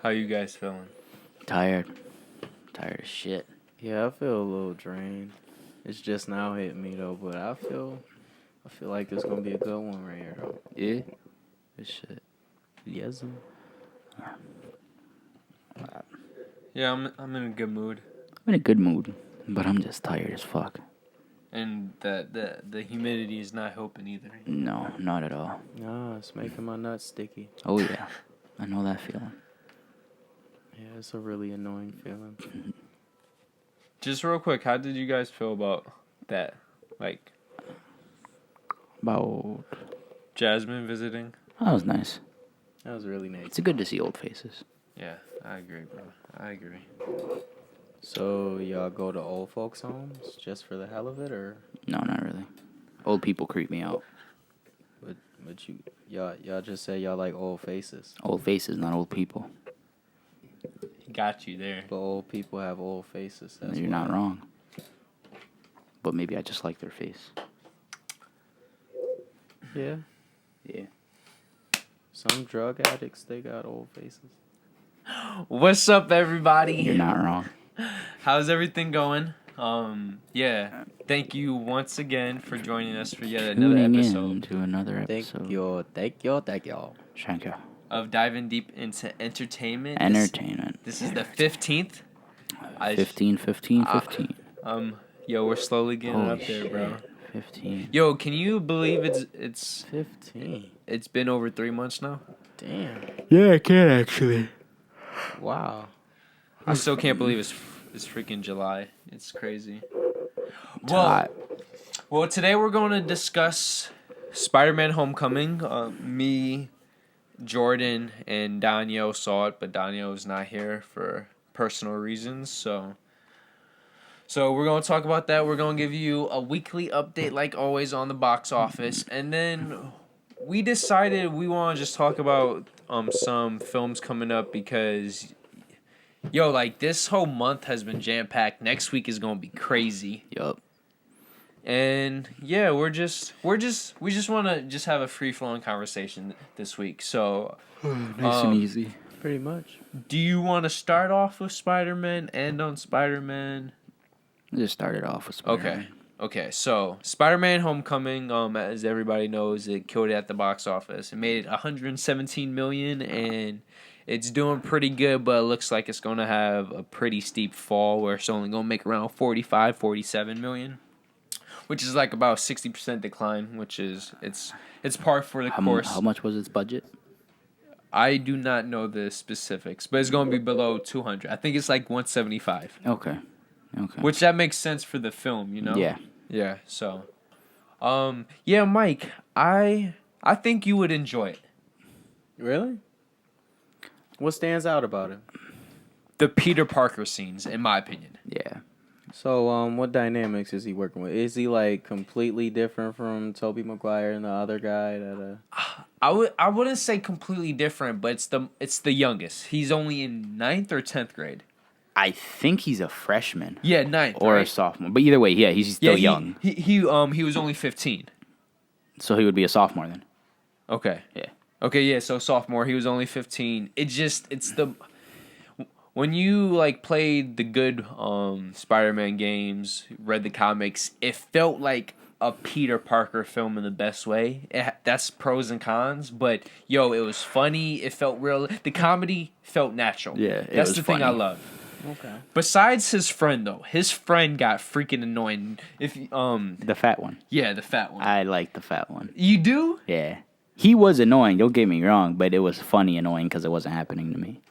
How you guys feeling? Tired as shit. Yeah, I feel a little drained. It's just now hitting me though, but I feel like it's gonna be a good one right here though. Yeah. This shit. Yes. Yeah, I'm in a good mood, I'm in a good mood, but I'm just tired as fuck. and the humidity is not helping either. No, not at all. Nah, it's making my nuts sticky. Oh yeah, I know that feeling. Yeah, it's a really annoying feeling. Just real quick, how did you guys feel about that? Like About Jasmine visiting? that was nice. That was really nice. It's good to see old faces. Yeah, I agree, bro. I agree. So y'all go to old folks' homes just for the hell of it, or No, not really. Old people creep me out. but y'all just say y'all like old faces, Old faces, not old people. Got you there. but old people have old faces. That's You're why. not wrong. But maybe I just like their face. Yeah, Yeah. some drug addicts they got old faces. What's up, everybody? You're not wrong. How's everything going? Yeah. Thank you once again for joining us for yet another Tuning in episode to another Thank episode. y'all. Thank you. of diving deep into entertainment. Entertainment. This is the 15th. 15. Yo, we're slowly getting Holy up there, bro. shit. 15. Yo, can you believe it's 15. it's been over 3 months now? Damn. Yeah, I can actually. Wow. I still can't believe it's freaking July. It's crazy. Well, today we're going to discuss Spider-Man: Homecoming. Me, Jordan, and Daniel saw it, but Daniel is not here for personal reasons. So we're going to talk about that. We're going to give you a weekly update, like always, on the box office, and then we decided we want to just talk about some films coming up because, yo, like this whole month has been jam packed. Next week is going to be crazy. Yup. And yeah, we just want to just have a free flowing conversation this week. So Nice and easy. Pretty much. do you want to start off with Spider-Man, end on Spider-Man? Just started off with Spider-Man. Okay. So Spider-Man: Homecoming, as everybody knows, it killed it at the box office. It made 117 million, and it's doing pretty good. But it looks like it's gonna have a pretty steep fall, where it's only gonna make around 45, 47 million. Which is like about 60% decline, which is it's par for the course. How much was its budget? I do not know the specifics, but it's going to be below 200. I think it's like 175. Okay. Which that makes sense for the film, you know? Yeah. Yeah, so yeah, Mike, I think you would enjoy it. Really? What stands out about it? The Peter Parker scenes, in my opinion. Yeah. So, what dynamics is he working with? Is he like completely different from Tobey Maguire and the other guy that I wouldn't say completely different, but it's the youngest. He's only in 9th or 10th grade. I think he's a freshman. Yeah, 9th. Or right? a sophomore. But either way, yeah, he's still young. He was only 15. So he would be a sophomore then. Okay. Yeah. Okay, yeah, so sophomore, he was only 15. When you like played the good Spider-Man games, read the comics, it felt like a Peter Parker film in the best way. That's pros and cons, but yo, it was funny. It felt real. The comedy felt natural. Yeah, that's the thing I love. Okay. Besides his friend though, his friend got freaking annoying. The fat one. Yeah, the fat one. I like the fat one. You do? Yeah. He was annoying, don't get me wrong, but it was funny annoying because it wasn't happening to me.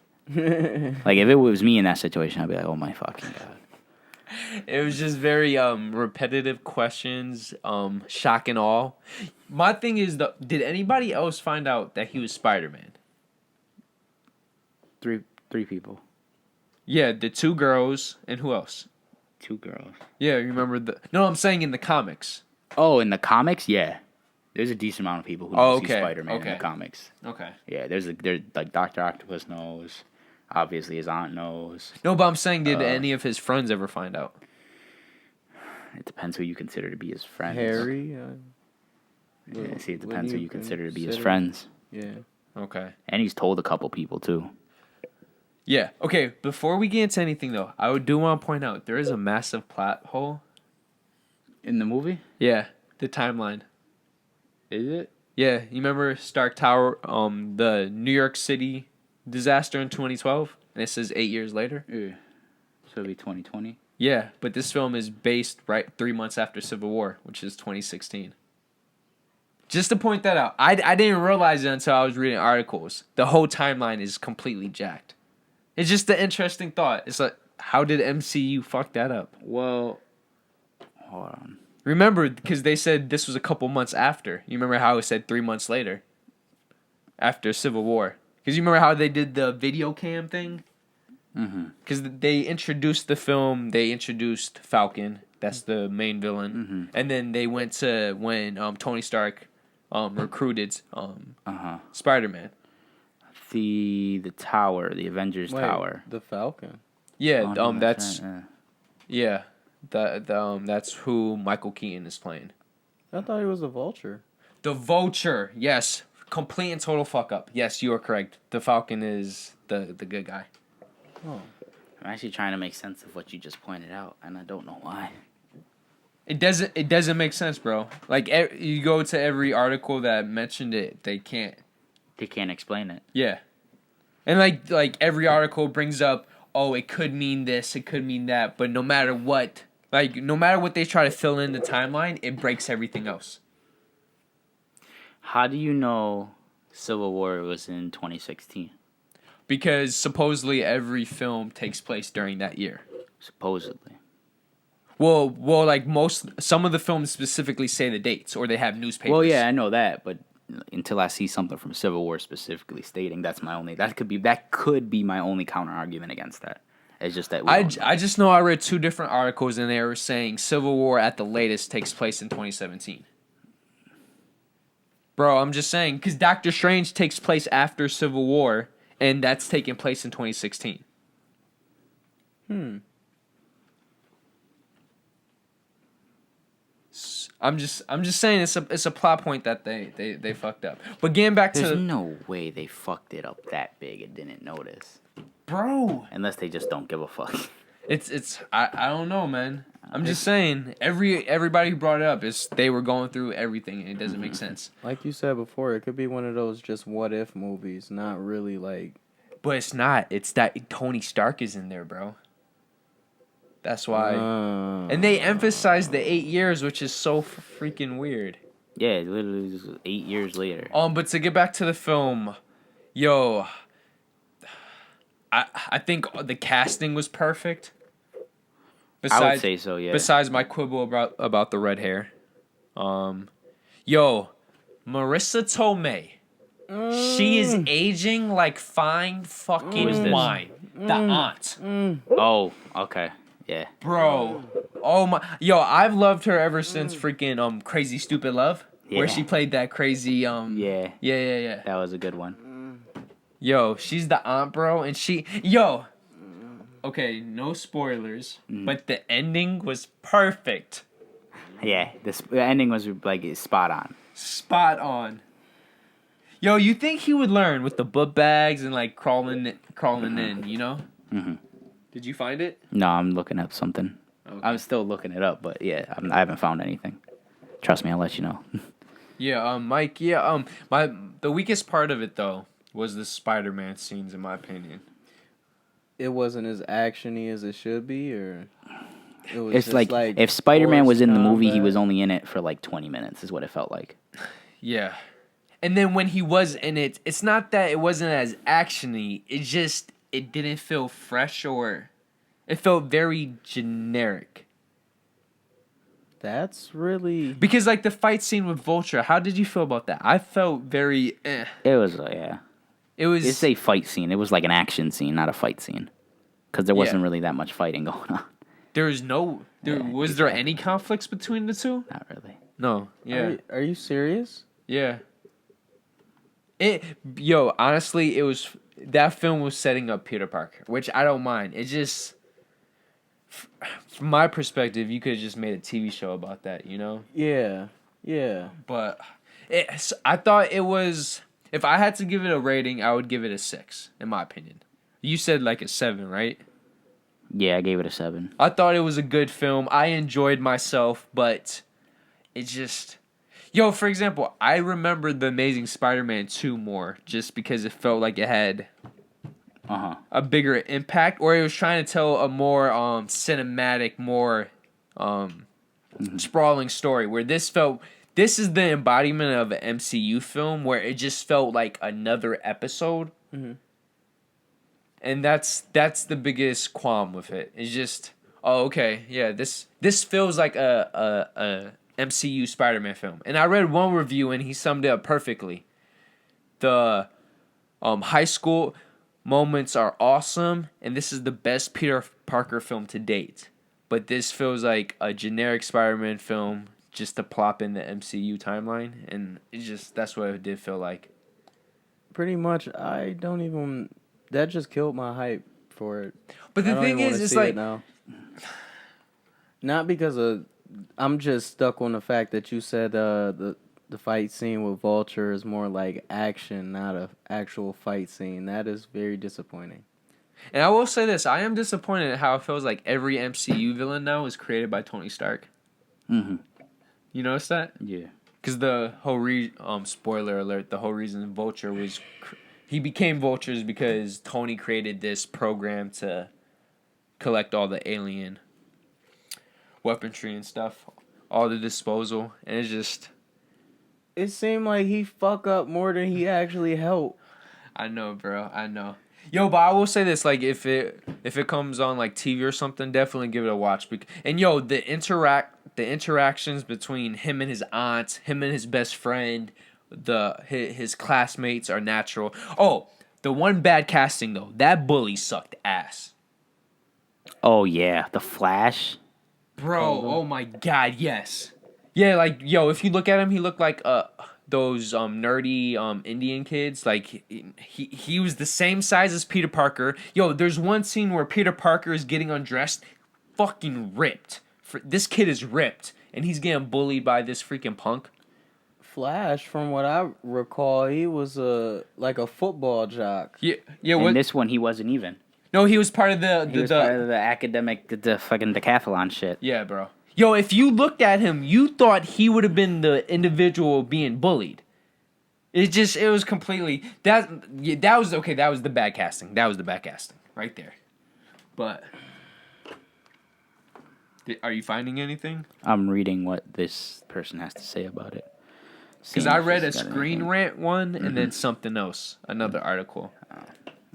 Like, if it was me in that situation, I'd be like, oh my fucking God. It was just very repetitive questions, shock and awe. My thing is, did anybody else find out that he was Spider-Man? Three people. Yeah, the 2 girls, and who else? 2 girls. Yeah, you remember No, I'm saying in the comics. Oh, in the comics? Yeah. There's a decent amount of people who see Spider-Man in the comics. Okay. Yeah, there's like Dr. Octopus knows. Obviously, his aunt knows. No, but I'm saying, did any of his friends ever find out? It depends who you consider to be his friends. Harry? Yeah, see, it depends who you consider to be his consider- friends. Yeah. Okay. And he's told a couple people, too. Yeah. Okay. Before we get into anything though, do want to point out there is a massive plot hole. In the movie? Yeah. The timeline. Is it? Yeah. You remember Stark Tower? The New York City disaster in 2012, and it says 8 years later. Yeah. So it'll be 2020. Yeah, but this film is based right 3 months after Civil War, which is 2016. Just to point that out, I didn't realize it until I was reading articles. The whole timeline is completely jacked. It's just an interesting thought. It's like, how did MCU fuck that up? Well, hold on. Remember, because they said this was a couple months after. You remember how it said 3 months later? After Civil War. Because you remember how they did the video cam thing? Because they introduced the film, they introduced Falcon. That's the main villain. And then they went to when Tony Stark recruited Spider-Man. The tower, the Avengers Tower. The Falcon. Yeah, Oh, no, that's right, yeah. That's who Michael Keaton is playing. I thought he was a Vulture. The Vulture, yes. Complete and total fuck up. Yes, you are correct. The Falcon is the good guy. Oh. I'm actually trying to make sense of what you just pointed out, and I don't know why. It doesn't make sense, bro. Like you go to every article that mentioned it, they can't. They can't explain it. Yeah. And like every article brings up, oh, it could mean this, it could mean that, but no matter what they try to fill in the timeline, it breaks everything else. How do you know Civil War was in 2016? Because supposedly every film takes place during that year. Supposedly. Well, like some of the films specifically say the dates, or they have newspapers. Well, yeah, I know that, but until I see something from Civil War specifically stating that could be my only counter argument against that. It's just that I just know I read two different articles and they were saying Civil War at the latest takes place in 2017. Bro, I'm just saying because Doctor Strange takes place after Civil War, and that's taking place in 2016. I'm just saying it's a plot point that they fucked up. But getting back There's to no way they fucked it up that big and didn't notice. bro, Unless they just don't give a fuck. it's I don't know, man. I'm just saying everybody who brought it up is they were going through everything and it doesn't make sense. Like you said before, it could be one of those just what if movies, not really like. But it's not. It's that Tony Stark is in there, bro. That's why. And they emphasize the 8 years, which is so freaking weird. Yeah, literally just 8 years later. But to get back to the film, yo, I think the casting was perfect. I would say so, yeah. Besides my quibble about the red hair. Yo, Marissa Tomei. She is aging like fine fucking wine. The aunt. Oh, okay. Yeah. Bro. Oh my. Yo, I've loved her ever since freaking Crazy Stupid Love. Yeah. Where she played that crazy Yeah. Yeah. That was a good one. Yo, she's the aunt, bro, and okay, no spoilers, but the ending was perfect. Yeah, the ending was like spot on. Spot on. Yo, you think he would learn with the book bags and like crawling in, you know? Mm-hmm. Did you find it? No, I'm looking up something. Okay. I'm still looking it up, but yeah, I haven't found anything. Trust me, I'll let you know. Yeah, Mike. Yeah, the weakest part of it though was the Spider-Man scenes, in my opinion. It wasn't as actiony as it should be, or it was It's just like if Spider-Man was in the movie, he was only in it for like 20 minutes, is what it felt like. Yeah. And then when he was in it, it's not that it wasn't as actiony. It didn't feel fresh or it felt very generic. That's really Because like the fight scene with Vulture, how did you feel about that? I felt very It was yeah. It was It's a fight scene. It was like an action scene, not a fight scene. Because there wasn't really that much fighting going on. Was there any conflicts between the two? Not really. No. Yeah. Are you serious? Yeah. Honestly, that film was setting up Peter Parker, which I don't mind. It just, from my perspective, you could have just made a TV show about that, you know? Yeah. But I thought it was, if I had to give it a rating, I would give it a 6, in my opinion. You said like a 7, right? Yeah, I gave it a 7. I thought it was a good film. I enjoyed myself, but it just... Yo, for example, I remember The Amazing Spider-Man 2 more just because it felt like it had a bigger impact, or it was trying to tell a more cinematic, more sprawling story, where this felt... This is the embodiment of an MCU film where it just felt like another episode. Mm-hmm. And that's the biggest qualm with it. It's just, oh, okay, yeah, this feels like a MCU Spider-Man film. And I read one review and he summed it up perfectly. The high school moments are awesome, and this is the best Peter Parker film to date. But this feels like a generic Spider-Man film just to plop in the MCU timeline, and it's just that's what it did feel like. Pretty much, I don't even. That just killed my hype for it. But the thing is, it's like now. Not because of. I'm just stuck on the fact that you said the fight scene with Vulture is more like action, not a actual fight scene. That is very disappointing. And I will say this: I am disappointed at how it feels like every MCU villain now is created by Tony Stark. Mm-hmm. You notice that? Yeah. Because the whole spoiler alert, the whole reason Vulture was... he became Vultures because Tony created this program to collect all the alien weaponry and stuff. All the disposal. And it's just... It seemed like he fuck up more than he actually helped. I know, bro. I know. Yo, but I will say this, like, if it comes on, like, TV or something, definitely give it a watch. And, yo, the interactions between him and his aunt, him and his best friend, his classmates are natural. Oh, the one bad casting, though. That bully sucked ass. Oh, yeah. The Flash. Bro, oh my God, yes. Yeah, like, yo, if you look at him, he looked like those nerdy Indian kids. Like he was the same size as Peter Parker. Yo, there's one scene where Peter Parker is getting undressed, fucking ripped. This kid is ripped, and he's getting bullied by this freaking punk. Flash, from what I recall, he was like a football jock. Yeah. In this one, he wasn't even. No, he was part of the part of the academic, the fucking decathlon shit. Yeah, bro. Yo, if you looked at him, you thought he would have been the individual being bullied. It was completely... That was... Okay, that was the bad casting. That was the bad casting. Right there. But... Are you finding anything? I'm reading what this person has to say about it. Because I read a Screen Rant one, and then something else. Another article.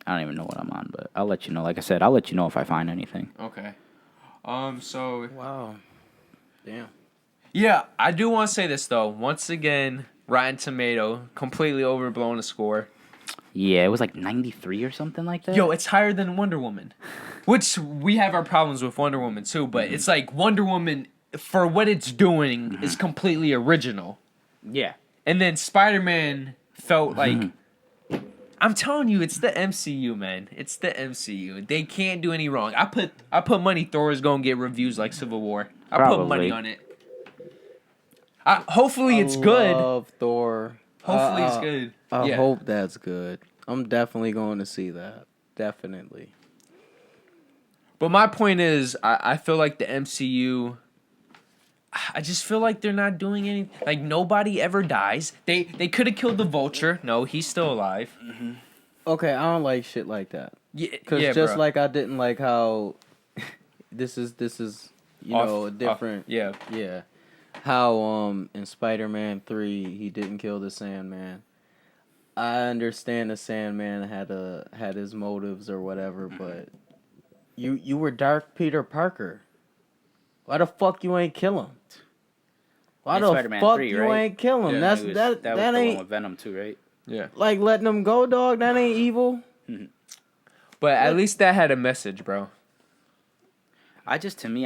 I don't even know what I'm on, but I'll let you know. Like I said, I'll let you know if I find anything. Okay. So... Wow. Damn. Yeah, I do want to say this, though. Once again, Rotten Tomato completely overblown a score. Yeah, it was like 93 or something like that. Yo, it's higher than Wonder Woman. Which, we have our problems with Wonder Woman, too. But it's like Wonder Woman, for what it's doing, is completely original. Yeah. And then Spider-Man felt like... I'm telling you, it's the MCU, man. It's the MCU. They can't do any wrong. I put money Thor is going to get reviews like Civil War. I put money on it. Hopefully it's good. I love Thor. Hopefully it's good. I hope that's good. I'm definitely going to see that. Definitely. But my point is, I feel like the MCU... I just feel like they're not doing anything. Like, nobody ever dies. They could have killed the Vulture. No, he's still alive. Mm-hmm. Okay, I don't like shit like that. Yeah, Because just like I didn't like how... this is a different... yeah. Yeah. How, in Spider-Man 3, he didn't kill the Sandman. I understand the Sandman had his motives or whatever, but... You were Dark Peter Parker. Why the fuck you ain't kill him? Why the Spider-Man fuck 3, you right? ain't kill him? Yeah, that was the one ain't with Venom too, right? Yeah. like letting him go, dog. That ain't evil. But at least that had a message, bro. I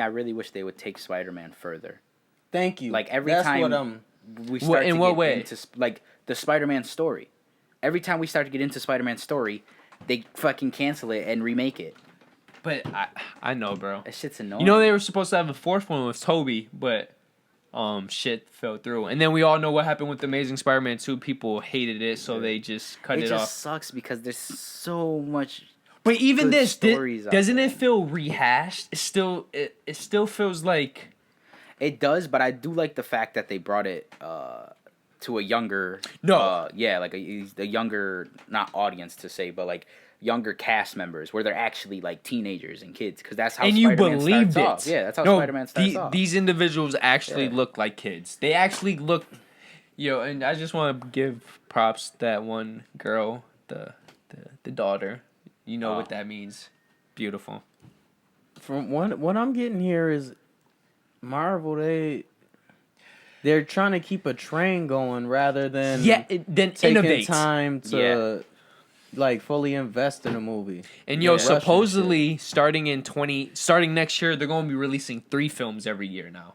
really wish they would take Spider-Man further. Thank you. Like every That's time what we start in to what get way? into like the Spider-Man story. Every time we start to get into Spider-Man story, they fucking cancel it and remake it. But I know, bro. That shit's annoying. You know they were supposed to have a fourth one with Toby, but shit fell through. And then we all know what happened with Amazing Spider-Man 2. People hated it, so they just cut it off. It just sucks because there's so much But even good this, stories out doesn't there. it feel rehashed? It still feels like. It does, but I do like the fact that they brought it to a younger. No. Yeah, like a younger, not audience to say, but like younger cast members where they're actually like teenagers and kids, because that's how And you Spider-Man believed starts it. off. Yeah, that's how No, Spider-Man starts off. these individuals actually Yeah. look like kids. They actually look, and I just want to give props to that one girl, the daughter. You know what that means. Beautiful. From what I'm getting here is Marvel. They're trying to keep a train going rather than Then taking innovate. time to like fully invest in a movie. And Rushing supposedly starting next year, they're going to be releasing 3 films every year now.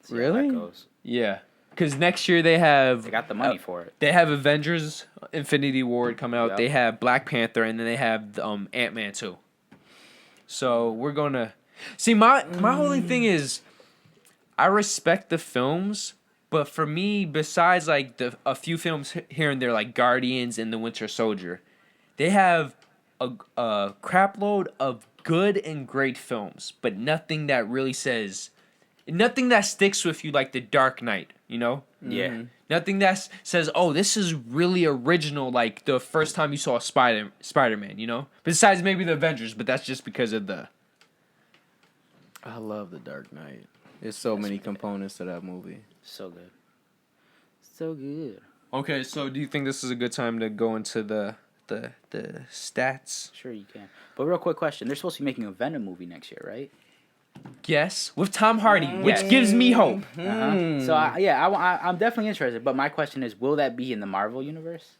See how that Really? goes. Yeah, because next year they have They got the money for it. They have Avengers: Infinity War coming out. Yep. They have Black Panther, and then they have Ant-Man 2. So we're gonna see. My only thing is, I respect the films, but for me, besides like a few films here and there, like Guardians and The Winter Soldier, they have a crap load of good and great films, but nothing that really nothing that sticks with you like The Dark Knight. You know. Yeah. Nothing that says, "Oh, this is really original." Like the first time you saw Spider-Man, you know. Besides maybe the Avengers, but that's just because of the. I love The Dark Knight. There's so many components to that movie. So good. So good. Okay, so do you think this is a good time to go into the stats? Sure you can. But real quick question. They're supposed to be making a Venom movie next year, right? Yes, with Tom Hardy, which Yes. gives me hope. So I'm definitely interested. But my question is, will that be in the Marvel universe?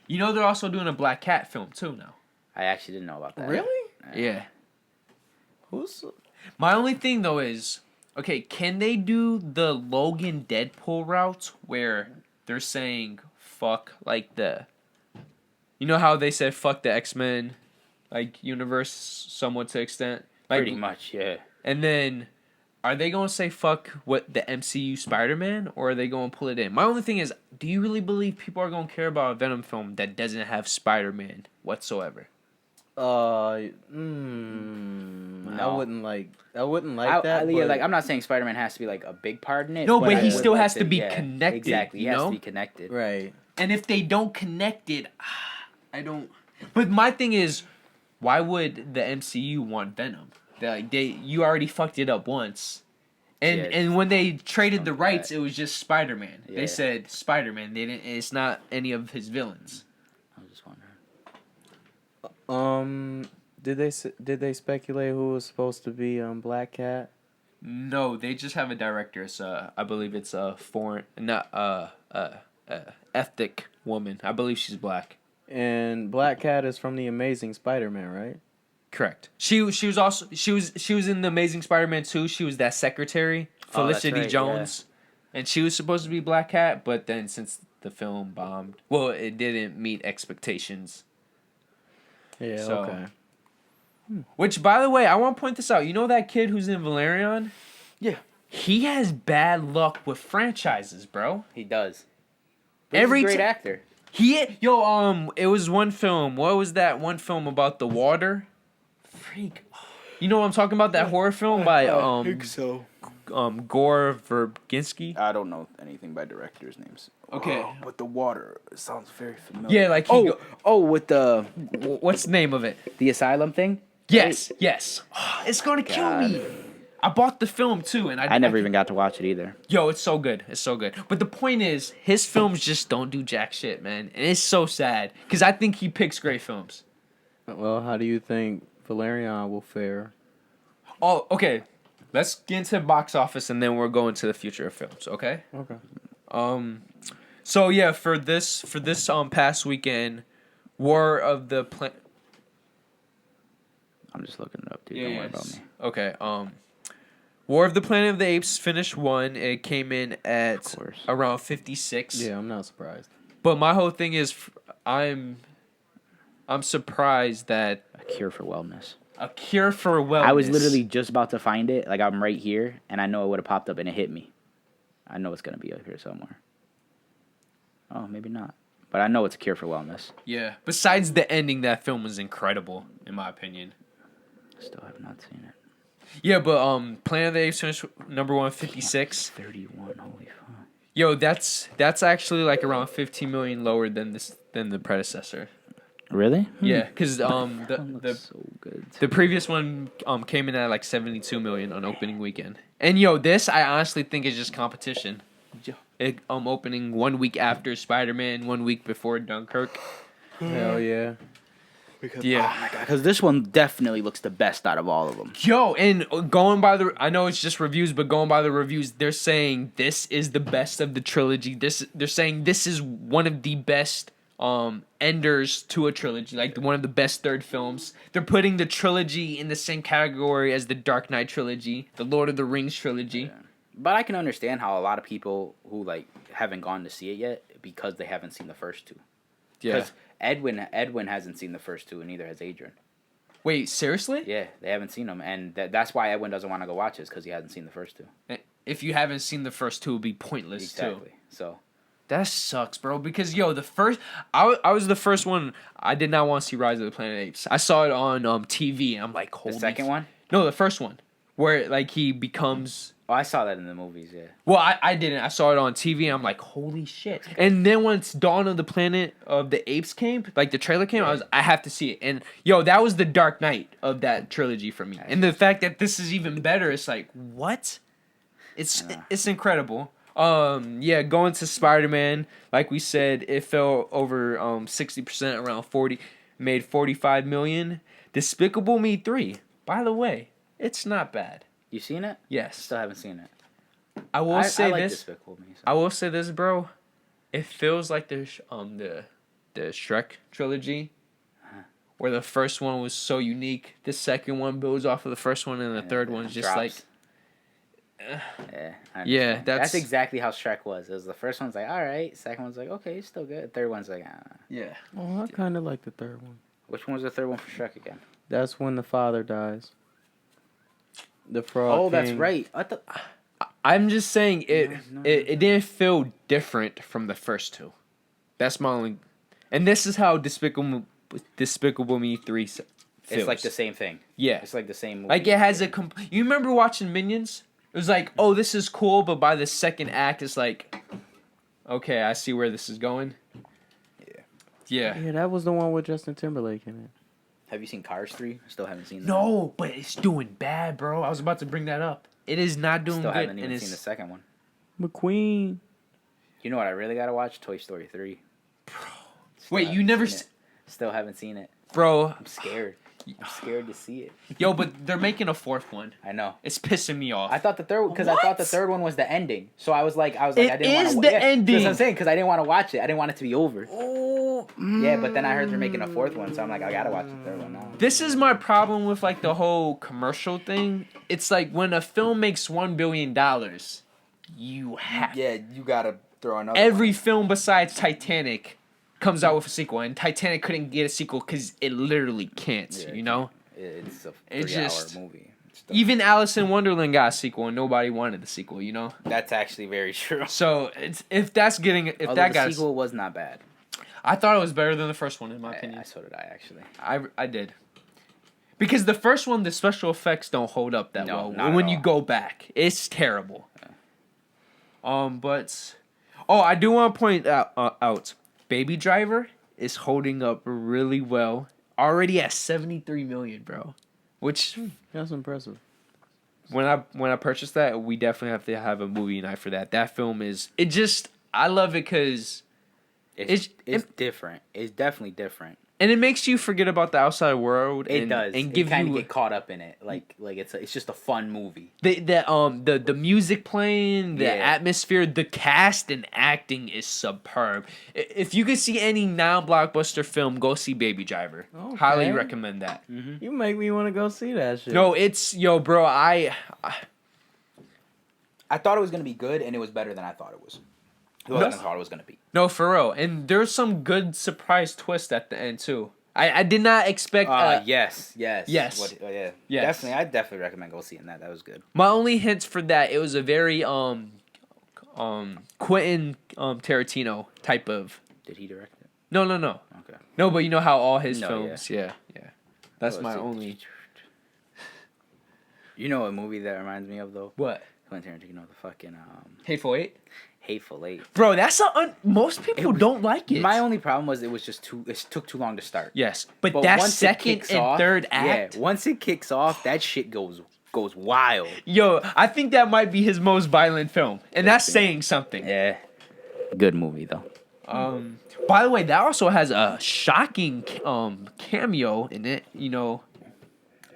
You know they're also doing a Black Cat film too now. I actually didn't know about that. Really? Yeah. Who's? My only thing though is, okay, can they do the Logan Deadpool route where they're saying fuck like you know how they said fuck the X-Men like universe somewhat to extent? Like, Pretty much, yeah. And then are they going to say fuck what the MCU Spider-Man, or are they going to pull it in? My only thing is, do you really believe people are going to care about a Venom film that doesn't have Spider-Man whatsoever? I No. wouldn't like that. Yeah, but like I'm not saying Spider-Man has to be like a big part in it. No, but I he would still like has to be connected, Exactly, he you has know? to be connected. right. And if they don't connect it, I don't. But my thing is, why would the MCU want Venom? You already fucked it up once. And Yeah, and when they traded the like rights, that. it was just Spider-Man. Yeah. They said Spider-Man. They didn't. It's not any of his villains. I was just wondering. Did they speculate who was supposed to be Black Cat? No, they just have a director. It's I believe it's a foreign, not ethnic woman. I believe she's black. And Black Cat is from the Amazing Spider-Man, right? Correct. She was in the Amazing Spider-Man 2. She was that secretary, Oh, that's Felicity right, Jones, and she was supposed to be Black Cat. But then since the film bombed, well, it didn't meet expectations. Yeah. So- Okay. Which, by the way, I want to point this out. You know that kid who's in Valerian? Yeah. He has bad luck with franchises, bro. He does. But Every he's a great ti- actor. It was one film. What was that one film about the water? Freak. You know what I'm talking about? That horror film by so. Gore Verbinski. I don't know anything by directors' names. Okay. But the water sounds very familiar. Yeah, like With the what's the name of it? asylum thing? Yes. It's gonna kill God. me. I bought the film too, and I never even got to watch it either. Yo, it's so good. It's so good. But the point is, his films just don't do jack shit, man. And it's so sad. Because I think he picks great films. Well, how do you think Valerian will fare? Oh, okay. Let's get into box office, and then we're going to the future of films, okay? Okay. So, yeah, for this past weekend, War of the I'm just looking it up, dude. Don't worry about me. Okay, War of the Planet of the Apes finished 1. It came in at course. around 56. Yeah, I'm not surprised. But my whole thing is, I'm surprised that A Cure for Wellness. A Cure for Wellness. I was literally just about to find it. Like, I'm right here, and I know it would have popped up, and it hit me. I know it's going to be up here somewhere. Oh, maybe not. but I know it's a cure for wellness. Yeah. Besides the ending, that film was incredible, in my opinion. Still have not seen it. Yeah, but Planet of the Apes finished number 156. 31. Holy fuck. Yo, that's actually like around 15 million lower than the predecessor. Really? Yeah, because That one looks so good. the previous one came in at like 72 million on opening weekend. And yo, this I honestly think is just competition. It opening 1 week after Spider-Man, 1 week before Dunkirk. Hell yeah. Yeah. Oh my god, because this one definitely looks the best out of all of them. Yo, and going by I know it's just reviews, but going by the reviews, they're saying this is the best of the trilogy. They're saying this is one of the best enders to a trilogy, like one of the best third films. They're putting the trilogy in the same category as the Dark Knight trilogy, the Lord of the Rings trilogy. Yeah. But I can understand how a lot of people who like haven't gone to see it yet because they haven't seen the first two. Yeah. Because Edwin hasn't seen the first two, and neither has Adrian. Wait, seriously? Yeah, they haven't seen them, and that's why Edwin doesn't want to go watch this because he hasn't seen the first two. If you haven't seen the first two, it'll be pointless too. Exactly. So That sucks, bro. Because yo, I was the first one. I did not want to see Rise of the Planet of the Apes. I saw it on TV, and I'm like, holy. the second one? No, the first one, where like he becomes. Oh, I saw that in the movies. Yeah. Well, I didn't. I saw it on TV, and I'm like, holy shit. And then once Dawn of the Planet of the Apes came, like the trailer came, I have to see it. And yo, that was the Dark Knight of that trilogy for me. And the fact that this is even better, it's like, what? It's incredible. Yeah, going to Spider-Man, like we said, it fell over 60%, around 40, made 45 million. Despicable Me 3, by the way, it's not bad. You seen it? Yes. Still haven't seen it. I will say I like this. Despicable Me. So. I will say this, bro. It feels like the Shrek trilogy, where the first one was so unique. The second one builds off of the first one, and the third one's just drops. like. Yeah, Yeah, that's exactly how Shrek was. It was the first one's like, all right. Second one's like, okay, it's still good. Third one's like, Yeah. Oh, I kind of like the third one. Which one was the third one for Shrek again? That's when the father dies. The frog. Oh, that's king. right. I'm just saying it No. it didn't feel different from the first two. That's my only. And this is how Despicable Me 3 feels. It's like the same thing. Yeah. It's like the same movie. Like it has a you remember watching Minions? It was like, oh, this is cool, but by the second act, it's like, okay, I see where this is going. Yeah. Yeah, that was the one with Justin Timberlake in it. Have you seen Cars 3? Still haven't seen that. No, but it's doing bad, bro. I was about to bring that up. It is not doing Still good. haven't even seen the second one. McQueen. You know what I really gotta watch? Toy Story 3. Wait, you never... Still haven't seen it. Bro. I'm scared. I'm scared to see it. Yo, but they're making a fourth one. I know. It's pissing me off. I thought the third because I thought the third one was the ending. So I was like, I didn't want to. It is the ending. That's what I'm saying because I didn't want to watch it. I didn't want it to be over. Oh. Yeah, but then I heard they're making a fourth one, so I'm like, I gotta watch the third one now. This is my problem with like the whole commercial thing. It's like when a film makes $1 billion, you have you gotta throw another. every film besides Titanic comes out with a sequel, and Titanic couldn't get a sequel because it literally can't. Yeah, you know, it's a It 3-hour movie. even Alice in Wonderland got a sequel, and nobody wanted the sequel. You know, That's actually very true. so if that The got sequel was not bad. I thought it was better than the first one in my opinion. So did I actually. I did. Because the first one, the special effects don't hold up that No, well. not When at you all. go back, it's terrible. But I do want to point out, Baby Driver is holding up really well. Already at 73 million, bro. Which That's impressive. when I purchased that, we definitely have to have a movie night for that. That film is I love it because It's different. It's definitely different. and it makes you forget about the outside world. It does. And It give kind you of get caught up in it. Like it's just a fun movie. the music playing, the Yeah. atmosphere, the cast and acting is superb. If you could see any non-blockbuster film, go see Baby Driver. Okay. Highly recommend that. You make me want to go see that shit. No, it's bro. I thought it was gonna be good, and it was better than I thought it was. It wasn't as hard it was gonna be. No, for real. And there's some good surprise twist at the end too. I did not expect. Yes. Yes. Yes. Definitely. I definitely recommend go seeing that. That was good. My only hints for that, it was a very Quentin Tarantino type of. Did he direct it? No. Okay. No, but you know how all his No, films. Yeah. That's Oh, my so- only. You know a movie that reminds me of though? What? Quentin Tarantino, the fucking Hateful Eight. Hateful Eight. Bro, that's most people don't like it. My only problem was it was just it took too long to start. Yes, but that once it second kicks and off, third act. Yeah, once it kicks off, that shit goes wild. Yo, I think that might be his most violent film, and that's saying something. Yeah. Good movie though. By the way, that also has a shocking cameo in it. You know,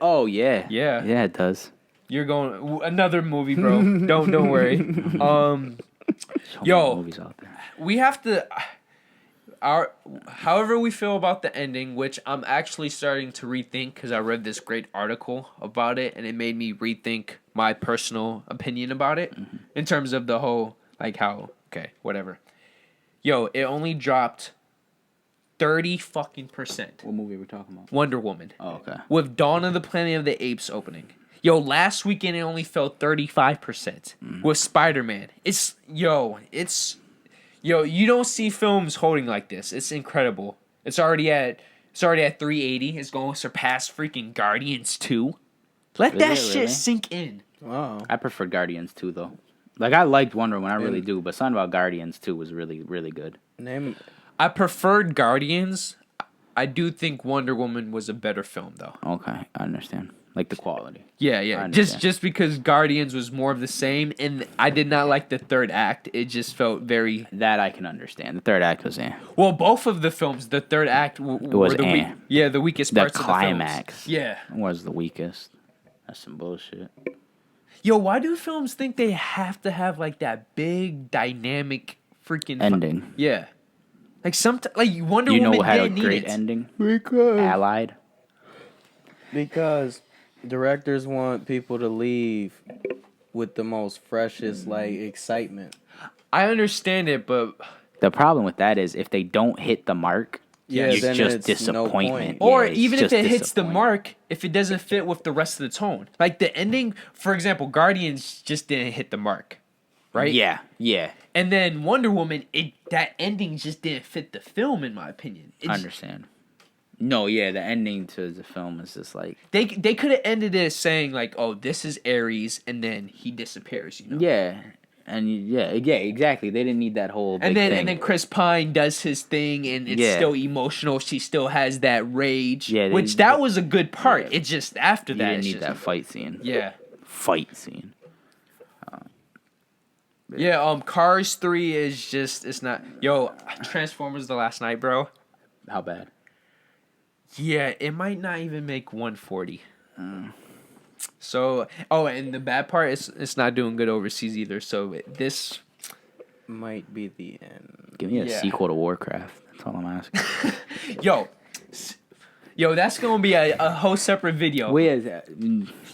Oh yeah. Yeah. Yeah, it does. you're going another movie, bro. don't worry. So Yo. many movies out there. We have to however we feel about the ending, which I'm actually starting to rethink because I read this great article about it and it made me rethink my personal opinion about it in terms of the whole whatever. Yo, it only dropped 30 fucking %. What movie are we talking about? Wonder Woman. Oh, okay. With Dawn of the Planet of the Apes opening. Yo, last weekend it only fell 35%. With Spider-Man. Yo, you don't see films holding like this. It's incredible. It's already at 380. It's going to surpass freaking Guardians 2. Let that shit really? sink in. Wow. I prefer Guardians 2 though. Like I liked Wonder Woman, I really do, but something about Guardians 2 was really, really good. Name. I preferred Guardians. I do think Wonder Woman was a better film though. Okay, I understand. Like the quality. Yeah. I Just understand. because Guardians was more of the same, and I did not like the third act. It just felt very That I can understand. The third act was well. Both of the films, the third act was were the weakest the parts climax. of the films. Yeah. Was the weakest. That's some bullshit. Yo, why do films think they have to have like that big dynamic freaking Ending. yeah. Like Wonder You Woman know what had a didn't need great it. ending? Because Allied. directors want people to leave with the most freshest excitement. I understand it, but The problem with that is if they don't hit the mark, Yeah, it's then just it's no disappointment. point. or Yeah, it's even if just it hits the disappointment. mark, if it doesn't fit with the rest of the tone. Like the ending, for example, Guardians just didn't hit the mark. Right? Yeah. And then Wonder Woman, that ending just didn't fit the film, in my opinion. I understand. No, yeah, the ending to the film is just like They could have ended it saying like, "Oh, this is Ares," and then he disappears. You know. yeah, and yeah, exactly. They didn't need that whole big thing. And then Chris Pine does his thing, and it's Yeah. still emotional. She still has that rage. Yeah, which that was a good part. Yeah. It just after you that, didn't it's need just- that fight scene. Yeah. Fight scene. Yeah. Cars 3 is just it's not. Yo, Transformers the Last Night, bro. How bad? Yeah, it might not even make 140. So, and the bad part is it's not doing good overseas either. So this, Might be the end. Give me a Yeah. sequel to Warcraft. That's all I'm asking. yo, that's gonna be a whole separate video. Where is that?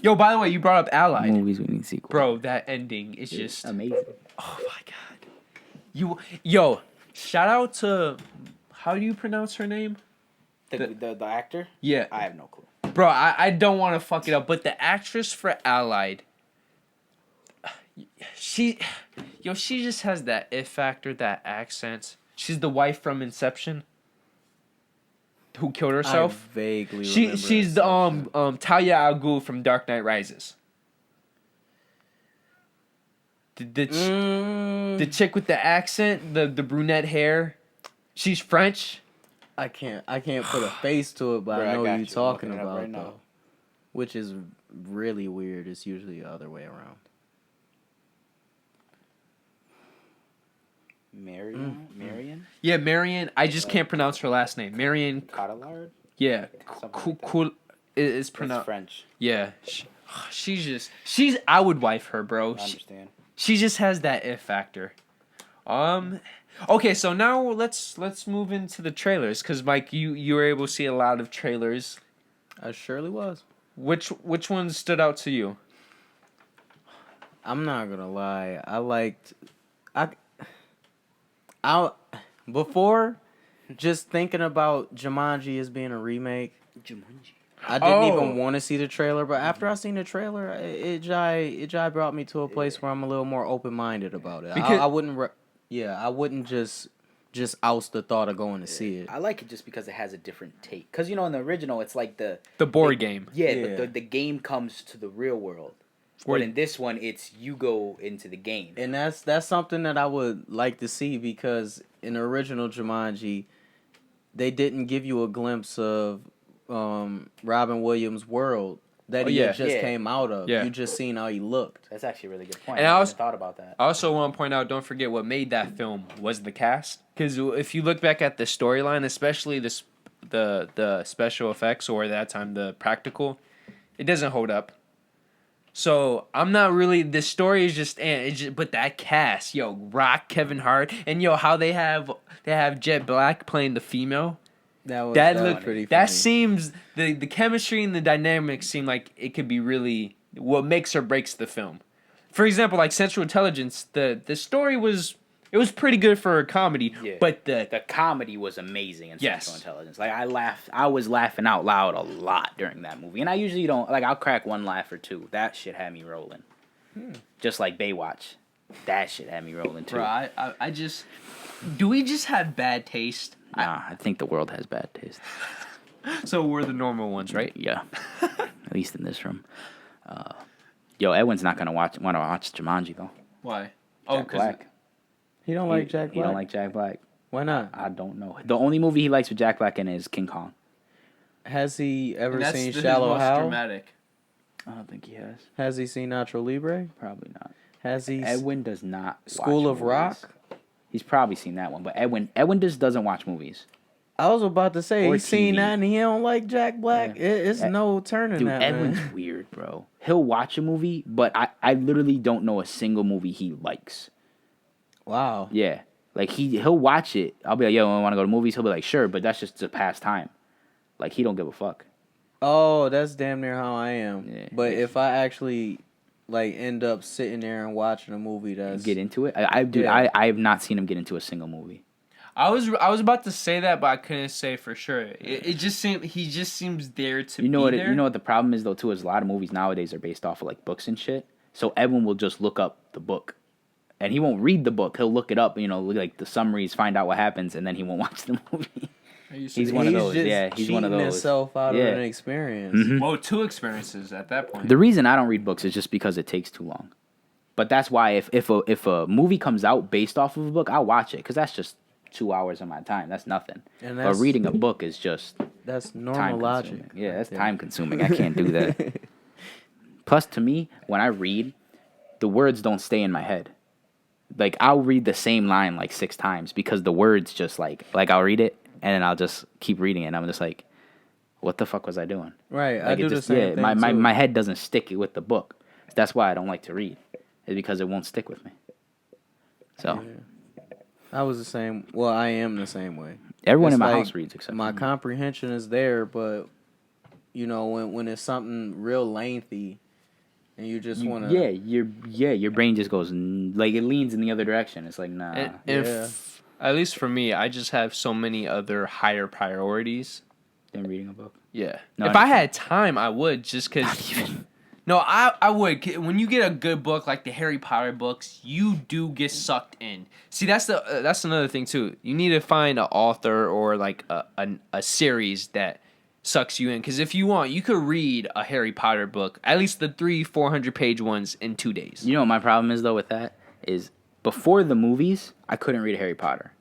Yo, by the way, you brought up Allied, Movies we need sequels. bro. That ending is just amazing. oh my god. Yo, shout out to how do you pronounce her name? The actor? Yeah, I have no clue. bro. I don't want to fuck it up, but the actress for Allied, she just has that it factor, that accent. She's the wife from Inception, who killed herself. I vaguely She's the Talia al Ghul from Dark Knight Rises. The chick with the accent, the brunette hair, she's French. I can't put a face to it, but Bro, I I know got you you. talking I'm looking it up about right now. though, which is really weird. It's usually the other way around. Marion? Yeah, Marion. I just can't pronounce her last name. Marion. Cotillard? Yeah, Something like that. cool. Is It's pronounced. French. Yeah, she's. I would wife her, bro. I understand. She just has that it factor. Okay, so now let's move into the trailers, cause Mike, you were able to see a lot of trailers. I surely was. Which ones stood out to you? I'm not gonna lie. Before just thinking about Jumanji as being a remake, I didn't even want to see the trailer. But after I seen the trailer, it brought me to a place where I'm a little more open minded about it. Because- I wouldn't. I wouldn't just just oust the thought of going to see it. I like it just because it has a different take. Because, in the original, it's like the board game. Yeah, Yeah. but the game comes to the real world. Where- But in this one, it's you go into the game. And that's something that I would like to see, because in the original Jumanji, they didn't give you a glimpse of Robin Williams' world that he had just came out of. Yeah. You just seen how he looked. That's actually a really good point. And I I never also- thought about that. I also want to point out, don't forget what made that film was the cast. Because if you look back at the storyline, especially the special effects, or at that time the practical, it doesn't hold up. So I'm not really. The story is just, but that cast, Rock, Kevin Hart, and how they have Jet Black playing the female. That Looked pretty funny. That seems the chemistry and the dynamics seem like it could be really what makes or breaks the film. For example, like Central Intelligence, the story was pretty good for a comedy, but The comedy was amazing in Yes. Central Intelligence. Like, I was laughing out loud a lot during that movie. And I usually don't, like, I'll crack one laugh or two. That shit had me rolling. Just like Baywatch. That shit had me rolling too. bro, I just do we just have bad taste? Nah, I think the world has bad taste. So we're the normal ones, right? Yeah. At least in this room. Edwin's not gonna want to watch Jumanji though. Why? Jack Black. He don't like Jack Black. He don't like Jack Black. Why not? I don't know. The only movie he likes with Jack Black in is King Kong. Has he ever that's seen his Shallow most Hal? dramatic. I don't think he has. Has he seen Nacho Libre? Probably not. Has he Edwin does not. School watch of movies. Rock? He's probably seen that one, but Edwin just doesn't watch movies. I was about to say Or he's seen TV. that and he don't like Jack Black. Yeah. It's no turning Dude, that, Edwin's man. weird, bro. He'll watch a movie, but I literally don't know a single movie he likes. Wow. Yeah. Like, he'll watch it. I'll be like, yo, I want to go to movies. He'll be like, sure, but that's just to pass time. Like, he don't give a fuck. Oh, that's damn near how I am. Yeah. But if I actually end up sitting there and watching a movie that's Get into it. I have not seen him get into a single movie. I was about to say that, but I couldn't say for sure. It just he just seems there to You know be what? there. You know what the problem is though too is a lot of movies nowadays are based off of like books and shit. So Edwin will just look up the book, and he won't read the book. He'll look it up. Look like the summaries, find out what happens, and then he won't watch the movie. He's one of those. just Yeah, he's one of cheating those. himself out Yeah. of an experience. Mhm. Well, two experiences at that point. The reason I don't read books is just because it takes too long. But that's why if a movie comes out based off of a book, I'll watch it because that's just 2 hours of my time. That's nothing. And But that's reading a book is just that's normal time logic. consuming. Yeah, right that's there. time consuming. I can't do that. Plus, to me, when I read, the words don't stay in my head. Like, I'll read the same line like 6 times because the words just like I'll read it and then I'll just keep reading it. And I'm just like, what the fuck was I doing? Right. I Like, do the same thing my too. my head doesn't stick with the book. That's why I don't like to read. It's because it won't stick with me. So I was the same. Well, I am the same way. everyone It's in my like house reads except my for me. comprehension is there, but when it's something real lengthy, and you just want to your brain just goes like it leans in the other direction. It's like nah. And Yeah. at least for me, I just have so many other higher priorities. Than reading a book. Yeah. No, if I had time, I would just because. No, I would. When you get a good book like the Harry Potter books, you do get sucked in. See, that's another thing too. You need to find an author or like a series that sucks you in. Because if you want, you could read a Harry Potter book, at least the 300-400 page ones, in 2 days. You know what my problem is though with that is before the movies I couldn't read Harry Potter.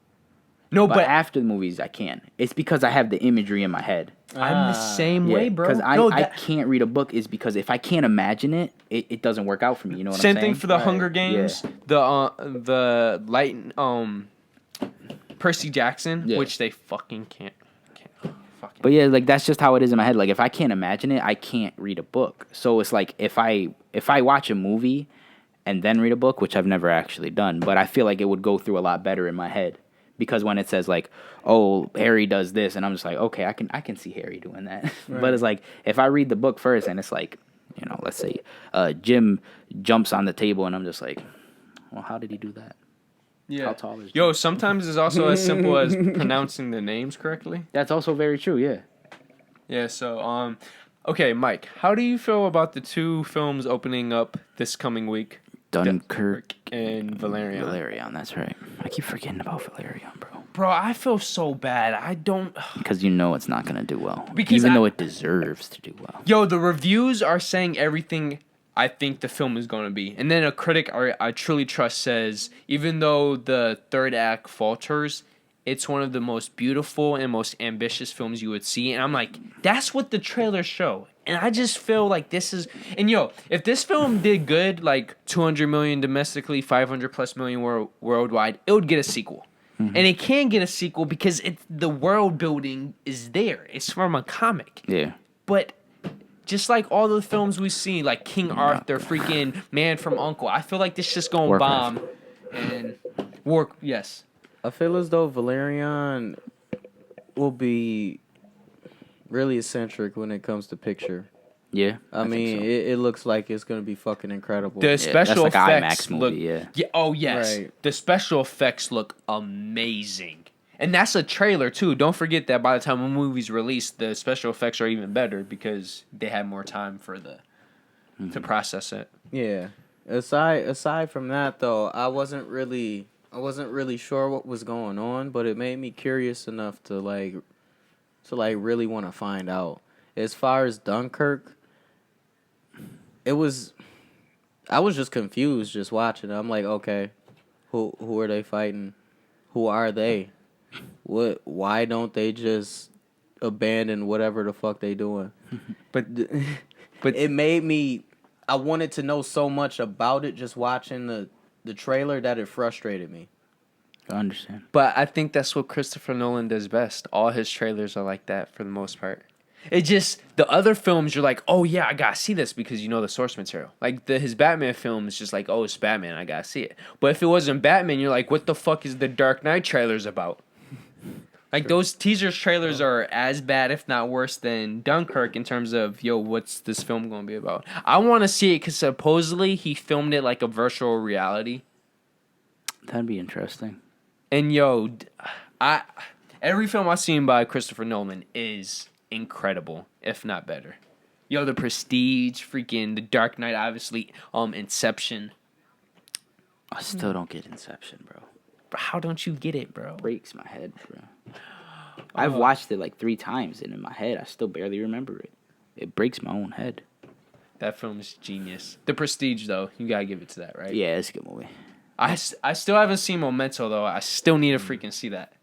No, But but after the movies I can. It's because I have the imagery in my head. I'm the same way, bro. Because No, I can't read a book is because if I can't imagine it, it doesn't work out for me. You know what same I'm saying? thing for the Right. Hunger Games, the light Percy Jackson, Yeah. which they fucking can't fucking. But yeah, like that's just how it is in my head. Like if I can't imagine it, I can't read a book. So it's like if I watch a movie and then read a book, which I've never actually done, but I feel like it would go through a lot better in my head. Because when it says like, oh, Harry does this, and I'm just like, okay, I can see Harry doing that. Right. But it's like if I read the book first, and it's like, let's say Jim jumps on the table, and I'm just like, well, how did he do that? Yeah. How tall is Jim? Yo, sometimes it's also as simple as pronouncing the names correctly. That's also very true. Yeah. Yeah. So okay, Mike, how do you feel about the 2 films opening up this coming week? Dunkirk and Valerian. Valerian, that's right. I keep forgetting about Valerian, bro. bro, I feel so bad. I don't. Because you know it's not gonna do well. Because even though it deserves to do well. Yo, the reviews are saying everything I think the film is going to be. And then a critic I truly trust says, even though the third act falters, it's one of the most beautiful and most ambitious films you would see. And I'm like, that's what the trailers show. And I just feel like this is... And yo, if this film did good, like 200 million domestically, 500 plus million worldwide, it would get a sequel. Mm-hmm. And it can get a sequel because the world building is there. It's from a comic. Yeah. But just like all the films we've seen, like King Arthur, freaking Man from U.N.C.L.E., I feel like this just going to bomb. And yes. I feel as though Valerian will be really eccentric when it comes to picture. Yeah. I mean, so. It looks like it's going to be fucking incredible. The special that's effects like IMAX movie, look... Yeah. Oh, yes. Right. The special effects look amazing. And that's a trailer, too. Don't forget that by the time a movie's released, the special effects are even better because they had more time for to process it. Yeah. Aside from that, though, I wasn't really sure what was going on, but it made me curious enough to really want to find out. As far as Dunkirk, I was just confused just watching it. I'm like, okay, who are they fighting? Who are they? Why don't they just abandon whatever the fuck they doing? But it made me... I wanted to know so much about it just watching the trailer that it frustrated me. I understand. But I think that's what Christopher Nolan does best. All his trailers are like that for the most part. It just... The other films, you're like, oh yeah, I gotta see this because you know the source material. Like his Batman film is just like, oh, it's Batman, I gotta see it. But if it wasn't Batman, you're like, what the fuck is the Dark Knight trailers about? Like, those teaser trailers are as bad, if not worse, than Dunkirk in terms of, yo, what's this film going to be about? I want to see it because supposedly he filmed it like a virtual reality. That'd be interesting. And, yo, every film I've seen by Christopher Nolan is incredible, if not better. Yo, The Prestige, freaking The Dark Knight, obviously, Inception. I still don't get Inception, bro. How don't you get it, bro? Breaks my head, bro. I've watched it like 3 times, and in my head, I still barely remember it. It breaks my own head. That film is genius. The Prestige, though, you gotta give it to that, right? Yeah, it's a good movie. I still haven't seen Memento, though. I still need to freaking see that.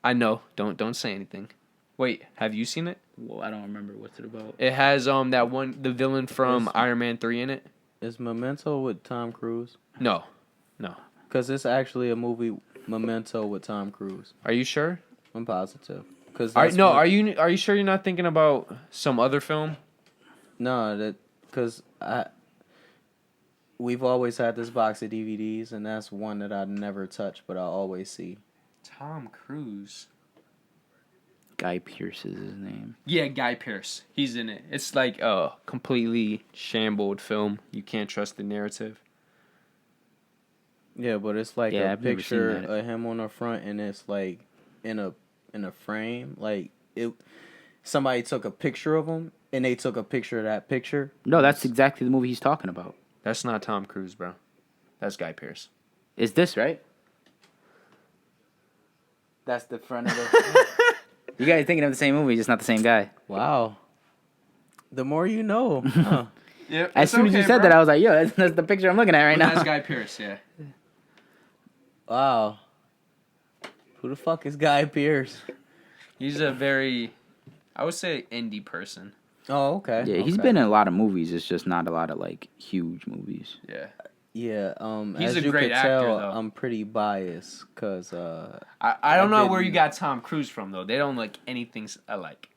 I know. Don't say anything. Wait, have you seen it? Well, I don't remember what's it about. It has the villain from Iron Man 3 in it. Is Memento with Tom Cruise? No. Because it's actually a movie, Memento, with Tom Cruise. Are you sure? I'm positive. Are you sure you're not thinking about some other film? No, because we've always had this box of DVDs, and that's one that I never touch, but I always see. Tom Cruise. Guy Pearce is his name. Yeah, Guy Pearce. He's in it. It's like a completely shambled film. You can't trust the narrative. Yeah, but it's like a picture of him on the front, and it's like in a frame. Like somebody took a picture of him, and they took a picture of that picture. No, that's exactly the movie he's talking about. That's not Tom Cruise, bro. That's Guy Pearce. Is this right? That's the front of the... You guys thinking of the same movie, just not the same guy. Wow. The more you know. Huh. Yep, as soon as you said that, I was like, yo, that's the picture I'm looking at right now. That's Guy Pearce, yeah. Wow. Who the fuck is Guy Pearce? He's a very, I would say, indie person. Oh, okay. Yeah, he's been in a lot of movies. It's just not a lot of, like, huge movies. Yeah. Yeah, he's as a great actor, though. I'm pretty biased, because... I don't know where you got Tom Cruise from, though. They don't look anything alike.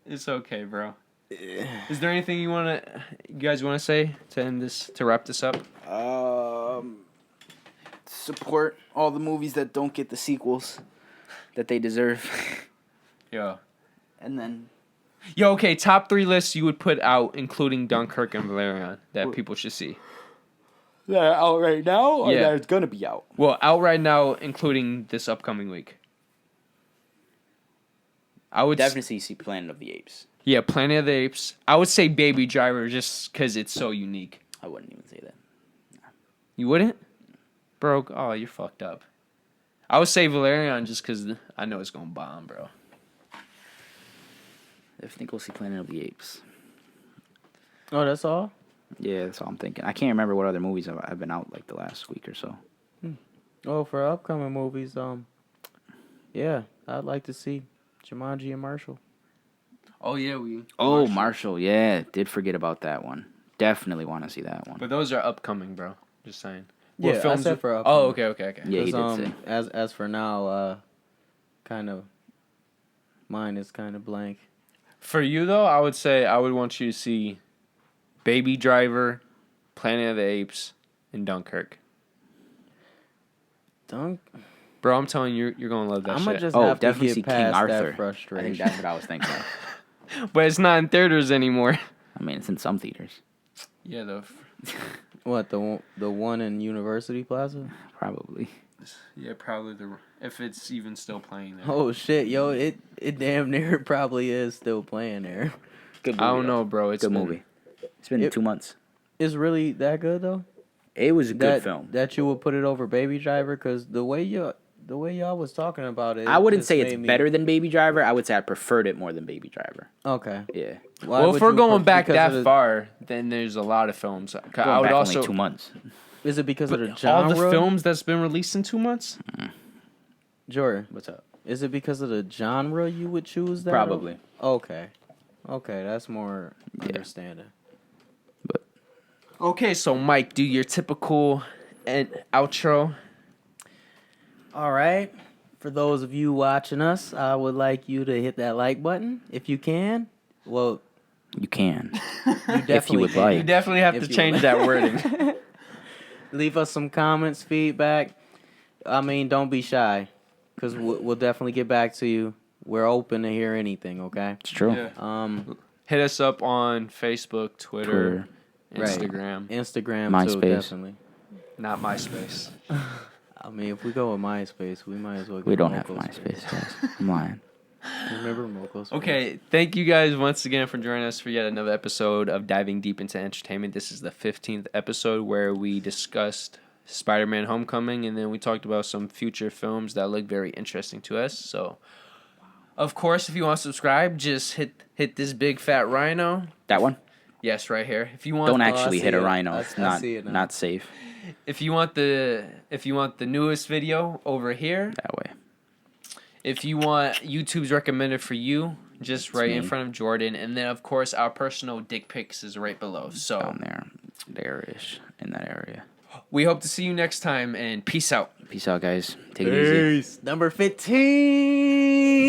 It's okay, bro. Is there anything you guys want to say to wrap this up? Support all the movies that don't get the sequels that they deserve. Yeah. And then... Yo, okay, top 3 lists you would put out, including Dunkirk and Valerian, that people should see. That are out right now, or that it's gonna be out? Well, out right now, including this upcoming week. I would definitely see Planet of the Apes. Yeah, Planet of the Apes. I would say Baby Driver just because it's so unique. I wouldn't even say that. You wouldn't? Bro, oh, you're fucked up. I would say Valerian just because I know it's going to bomb, bro. I think we'll see Planet of the Apes. Oh, that's all? Yeah, that's all I'm thinking. I can't remember what other movies have been out like the last week or so. Oh, for upcoming movies, yeah, I'd like to see Jumanji and Marshall. Oh, yeah, we. Oh, Marshall, yeah. Did forget about that one. Definitely want to see that one. But those are upcoming, bro. Just saying. Yeah, I said for upcoming. Oh, okay. Yeah, he did 'Cause, say. as for now, kind of, mine is kind of blank. For you, though, I would say I would want you to see Baby Driver, Planet of the Apes, and Dunkirk. Bro, I'm telling you, you're going to love that I'm shit. gonna just Oh, have to definitely get see King past Arthur. that frustration. I think that's what I was thinking of. But it's not in theaters anymore. I mean, it's in some theaters. Yeah, What, the one in University Plaza? Probably. probably if it's even still playing there. Oh shit, yo, it damn near probably is still playing there. Good movie, I don't know, bro. It's Good movie. It's been 2 months. It's really that good though? It was a good film. That you would put it over Baby Driver, because the way y'all was talking about it, I wouldn't just say it's made me- better than Baby Driver. I would say I preferred it more than Baby Driver. Okay. Yeah. Why Well, would if we're you going back because that of the- far, then there's a lot of films. I Going would back also only 2 months. Is it because of the all genre? the films that's been released in 2 months. Jordan, What's up? is it because of the genre you would choose that? Probably. Okay, that's more understanding. But Okay, so Mike, do your typical outro. All right. For those of you watching us, I would like you to hit that like button if you can. Well, you can. you definitely If you would can. like. You definitely have If to you change would. that wording. Leave us some comments, feedback. I mean, don't be shy, because we'll definitely get back to you. We're open to hear anything, okay? It's true. Yeah. Hit us up on Facebook, Twitter, Right. Instagram. Instagram, too, MySpace. definitely. Not MySpace. I mean, if we go with MySpace, we might as well get We don't have Moco's MySpace, guys. I'm lying. Remember Moco's Okay, thank you guys once again for joining us for yet another episode of Diving Deep into Entertainment. This is the 15th episode where we discussed Spider-Man Homecoming, and then we talked about some future films that look very interesting to us. So, of course, if you want to subscribe, just hit this big fat rhino. That one? Yes, right here. If you want, Don't I actually see hit a it. rhino. I It's see it now. not safe if you want the newest video over here. that way. If you want YouTube's recommended for you, just right in me. front of Jordan, and then of course our personal dick pics is right below. So Down there-ish, in that area. we hope to see you next time, and peace out. Peace out, guys. Take it easy. Peace. Number 15.